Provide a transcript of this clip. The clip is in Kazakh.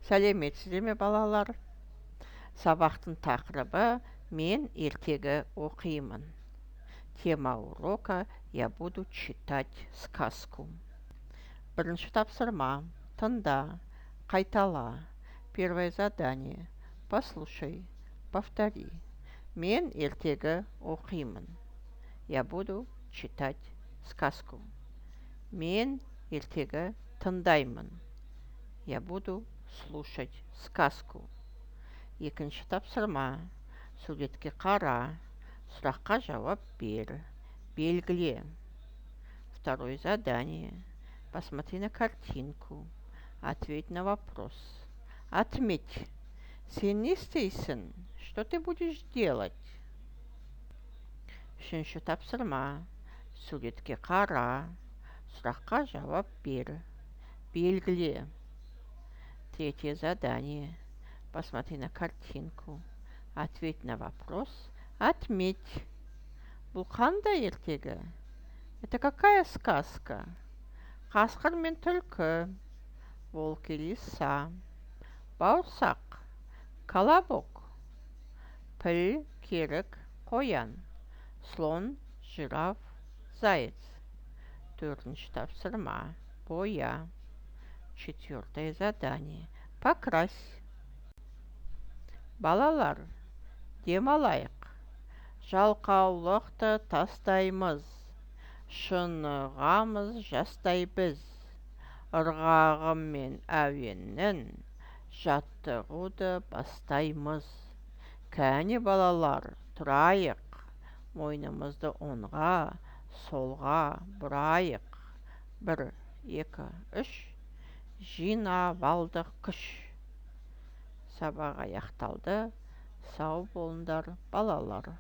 Сәлеметсіздер ме балалар? Сабақтың тақырыбы «Мен ертегі оқимын». Тема урока «Я буду читать сказку». Бірінші тапсырма. Тыңда, қайтала. Первое задание. Послушай, повтори. Мен ертегі оқимын. Я буду читать сказку. Мен ертегі тыңдаймын. Я буду слушать сказку. Екінші тапсырма. Суретке қара. Сұраққа жауап бер. Белгіле. Второе задание. Посмотри на картинку. Ответь на вопрос. Отметь. Сен не істейсің? Что ты будешь делать? Үшінші тапсырма. Суретке қара. Сұраққа жауап бер. Белгіле. Третье задание. Посмотри на картинку. Ответь на вопрос. Отметь. Бұл қандай ертегі? Это какая сказка? Қасқыр мен түлкі. Волк и лиса. Бауырсақ. Колобок. Піл, керік, қоян. Слон, жираф, заяц. Төртінші тапсырма. Боя. Четвертое задание. Покрась. Балалар, демалайық. Жалқаулықты тастаймыз. Шынығамыз жастай біз. Ырғағым мен әуеннің жаттығуды бастаймыз. Кәне балалар, тұрайық. Мойнымызды оңға, солға бұрайық. 1, 2, 3. Жинап алдық күш. Сабақ аяқталды. Сау болыңдар балалар.